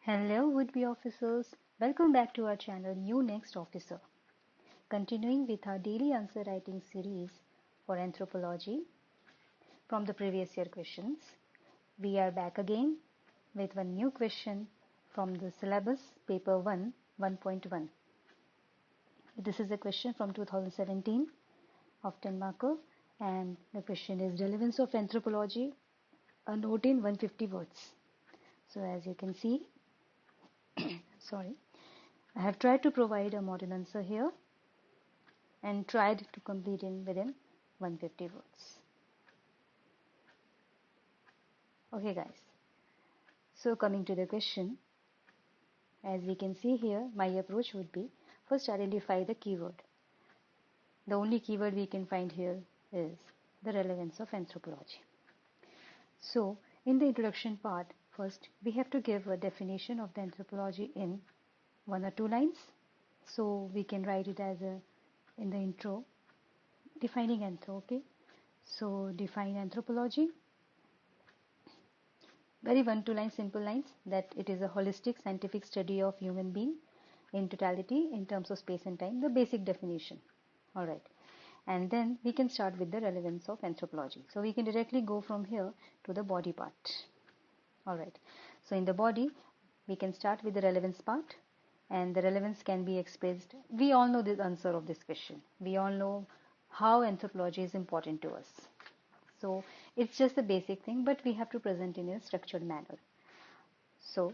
Hello, would-be officers. Welcome back to our channel, You Next Officer. Continuing with our daily answer writing series for anthropology from the previous year questions, we are back again with one new question from the syllabus paper 1 1.1. This is a question from 2017 of 10 marker, and the question is relevance of anthropology, a note in 150 words. So as you can see, sorry, I have tried to provide a model answer here and tried to complete it within 150 words. Okay guys, so coming to the question, as we can see here, my approach would be first identify the keyword. The only keyword we can find here is the relevance of anthropology. So in the introduction part, first we have to give a definition of the anthropology in 1 or 2 lines. So we can write it as in the intro, defining anthro, okay? So define anthropology. Very 1-2 line simple lines, that it is a holistic scientific study of human being in totality in terms of space and time, the basic definition. All right. And then we can start with the relevance of anthropology. So we can directly go from here to the body part. All right. So in the body, we can start with the relevance part, and the relevance can be expressed. We all know the answer of this question. We all know how anthropology is important to us. So it's just a basic thing, but we have to present in a structured manner. So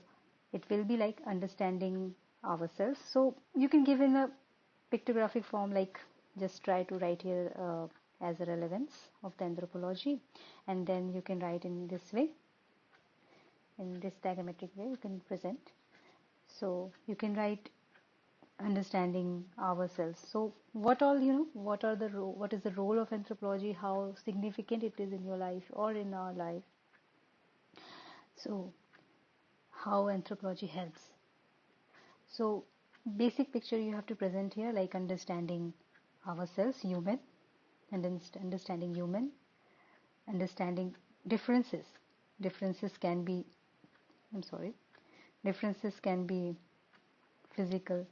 it will be like understanding ourselves. So you can give in a pictographic form, like just try to write here as a relevance of the anthropology, and then you can write in this way, in this diagrammatic way you can present. So you can write understanding ourselves. So what all, what is the role of anthropology, how significant it is in your life or in our life. So how anthropology helps. So basic picture you have to present here, like understanding ourselves, human, and then understanding human, understanding differences. Differences can be, differences can be physical,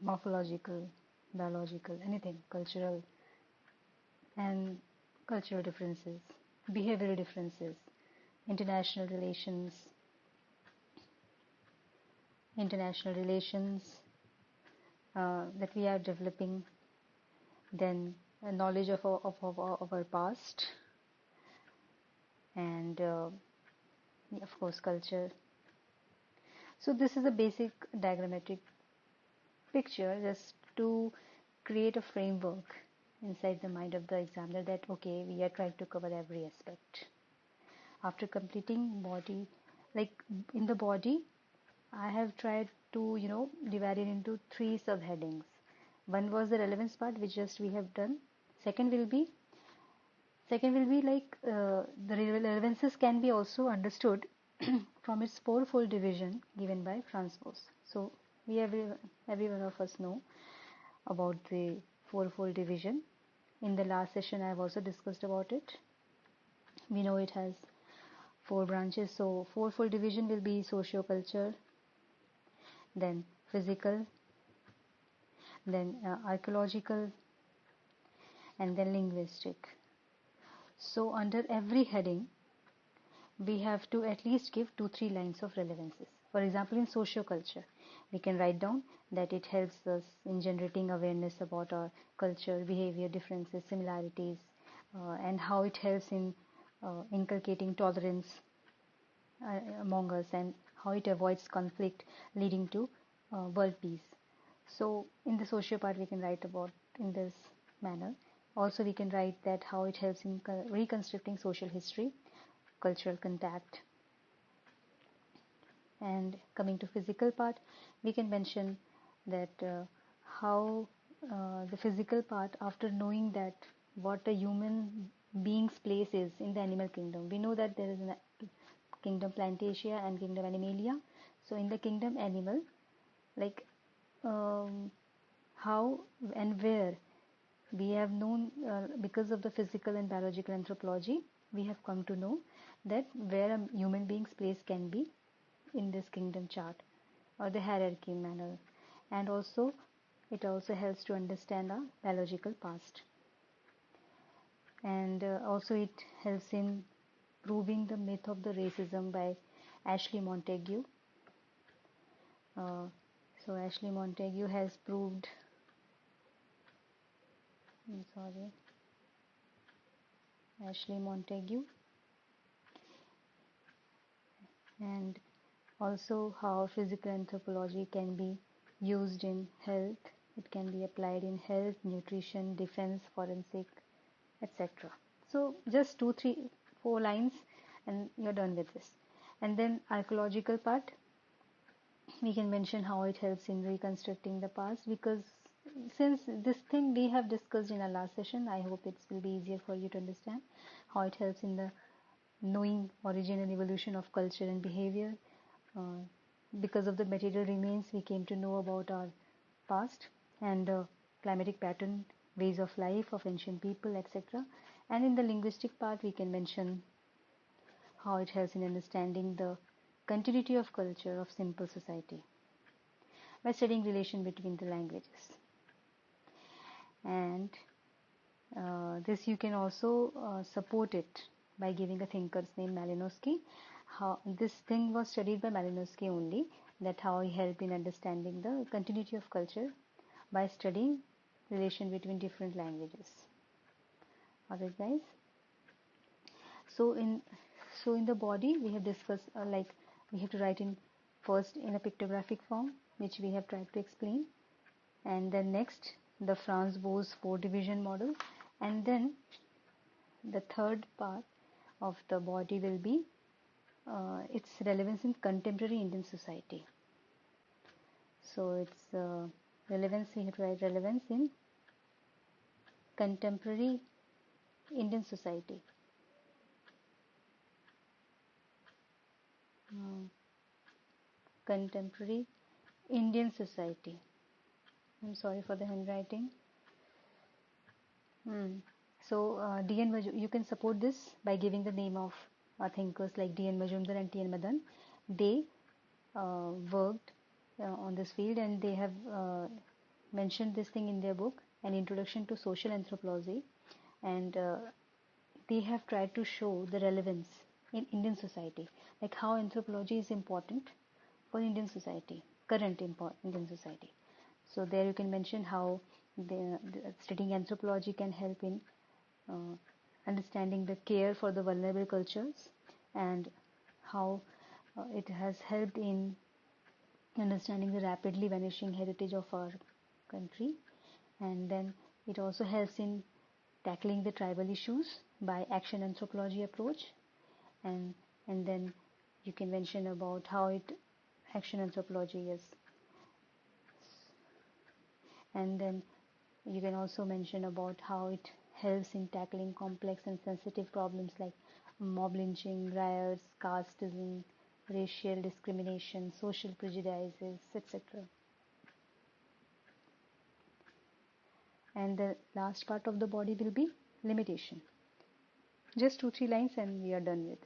morphological, biological, anything, cultural, and cultural differences, behavioral differences, international relations, that we are developing, then knowledge of our past, and of course culture. So this is a basic diagrammatic picture just to create a framework inside the mind of the examiner that okay, we are trying to cover every aspect. After completing body, like in the body, I have tried to divide it into 3 subheadings. One was the relevance part, which just we have done. Second will be like the relevances can be also understood from its fourfold division given by Franz Boas. So we every one of us know about the fourfold division. In the last session I have also discussed about it. We know it has 4 branches. So fourfold division will be socio-culture, then physical, then archaeological, and then linguistic. So under every heading we have to at least give 2-3 lines of relevances. For example, in socio-culture, we can write down that it helps us in generating awareness about our culture, behavior, differences, similarities, and how it helps in inculcating tolerance among us, and how it avoids conflict leading to world peace. So in the socio part we can write about in this manner. Also we can write that how it helps in reconstructing social history, cultural contact. And coming to physical part, we can mention that how the physical part, after knowing that what a human being's place is in the animal kingdom, we know that there is a kingdom Plantasia and kingdom Animalia. So in the kingdom animal, like how and where we have known, because of the physical and biological anthropology, we have come to know that where a human being's place can be in this kingdom chart or the hierarchy manner. And also, it also helps to understand our biological past. And also, it helps in proving the myth of the racism by Ashley Montagu. Uh, so, Ashley Montagu has proved, I'm sorry, Ashley Montagu, and also how physical anthropology can be used in health. It can be applied in health, nutrition, defense, forensic, etc. So just two, three, four lines, and you're done with this. And then archaeological part, we can mention how it helps in reconstructing the past, because since this thing we have discussed in our last session, I hope it will be easier for you to understand how it helps in the knowing origin and evolution of culture and behavior. Uh, because of the material remains, we came to know about our past and climatic pattern, ways of life of ancient people, etc. And in the linguistic part, we can mention how it helps in understanding the continuity of culture of simple society by studying relation between the languages. And this you can also support it by giving a thinker's name, Malinowski. How this thing was studied by Malinowski only, that how he helped in understanding the continuity of culture by studying relation between different languages. Alright, guys. So in the body we have discussed like we have to write in first in a pictographic form, which we have tried to explain, and then next the Franz Boas 4 division model, and then the third part of the body will be its relevance in contemporary Indian society. So it's relevance, we have to write relevance in contemporary Indian society. Contemporary Indian society. I'm sorry for the handwriting. So D.N. You can support this by giving the name of thinkers like D.N. Majumdar and T.N. Madan. They worked on this field, and they have mentioned this thing in their book, An Introduction to Social Anthropology, and they have tried to show the relevance in Indian society, like how anthropology is important for Indian society, current Indian society. So there you can mention how the studying anthropology can help in uh, understanding the care for the vulnerable cultures, and how it has helped in understanding the rapidly vanishing heritage of our country. And then it also helps in tackling the tribal issues by action anthropology approach. And then you can mention about how it action anthropology is. And then you can also mention about how it helps in tackling complex and sensitive problems like mob lynching, riots, casteism, racial discrimination, social prejudices, etc. And the last part of the body will be limitation. Just 2-3 lines and we are done with.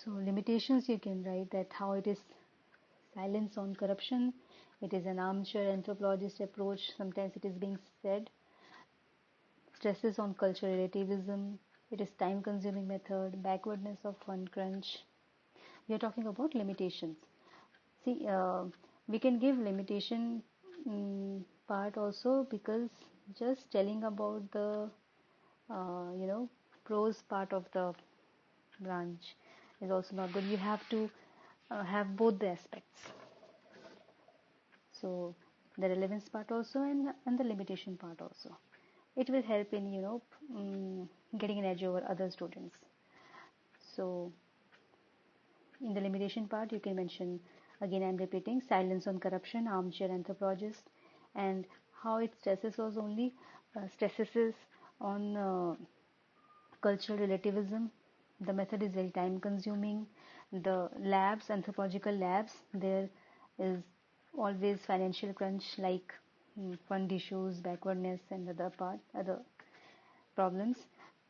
So limitations, you can write that how it is silence on corruption. It is an armchair anthropologist approach. Sometimes it is being said. Stresses on cultural relativism. It is time consuming method. Backwardness of fund crunch. We are talking about limitations. See, we can give limitation part also, because just telling about the prose part of the branch is also not good. You have to have both the aspects. So the relevance part also, and the limitation part also. It will help in getting an edge over other students. So in the limitation part, you can mention, again I'm repeating, silence on corruption, armchair anthropologist, and how it stresses was only stresses on cultural relativism. The method is very time consuming. The labs, anthropological labs, there is always financial crunch, like fund issues, backwardness, and other problems.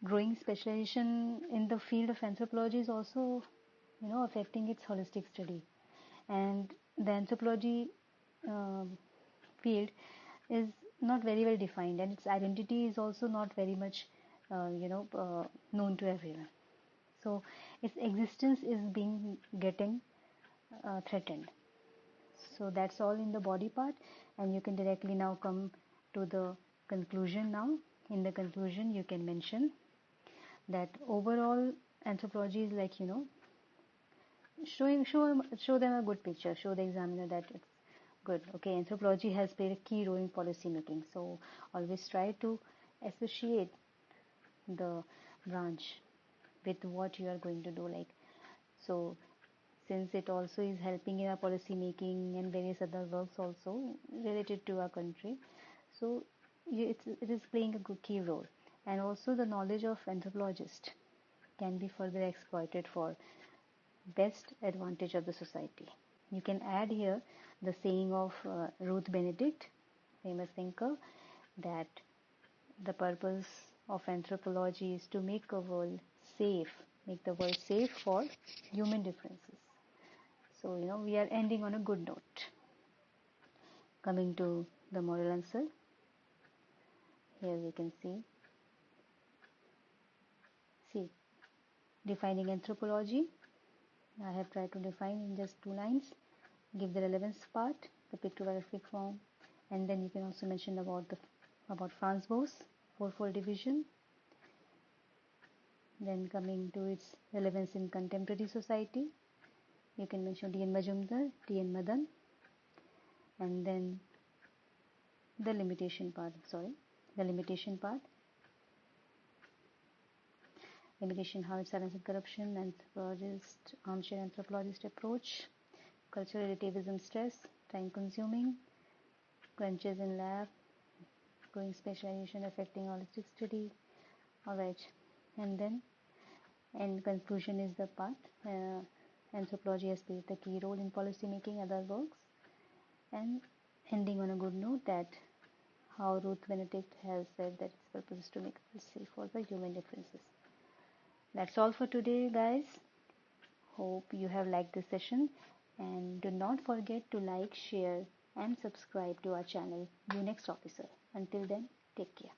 Growing specialization in the field of anthropology is also affecting its holistic study. And the anthropology um, field is not very well defined, and its identity is also not very much, known to everyone. So its existence is being getting threatened. So that's all in the body part, and you can directly now come to the conclusion now. In the conclusion, you can mention that overall anthropology is like, show them a good picture, show the examiner that it's good. Okay, anthropology has played a key role in policy making, so always try to associate the branch with what you are going to do. Like, so since it also is helping in our policy making and various other works also related to our country, so it is playing a good key role. And also the knowledge of anthropologist can be further exploited for best advantage of the society. You can add here the saying of Ruth Benedict, famous thinker, that the purpose of anthropology is to safe, make the world safe for human differences. So, we are ending on a good note. Coming to the moral answer, here we can see, defining anthropology. I have tried to define in just 2 lines, give the relevance part, the pictographic form, and then you can also mention about Franz Boas, fourfold division, then coming to its relevance in contemporary society, you can mention D.N. Majumdar, T.N. Madan, and then the limitation part, limitation, how it silences corruption, armchair anthropologist approach, cultural relativism stress, time consuming, crunches in lab, growing specialization affecting holistic study. Alright, and then in conclusion is the part, anthropology has played the key role in policy making other works, and ending on a good note that how Ruth Benedict has said that its purpose is to make us safe for the human differences. That's all for today, guys. Hope you have liked this session, and do not forget to like, share, and subscribe to our channel, You Next Officer. Until then, take care.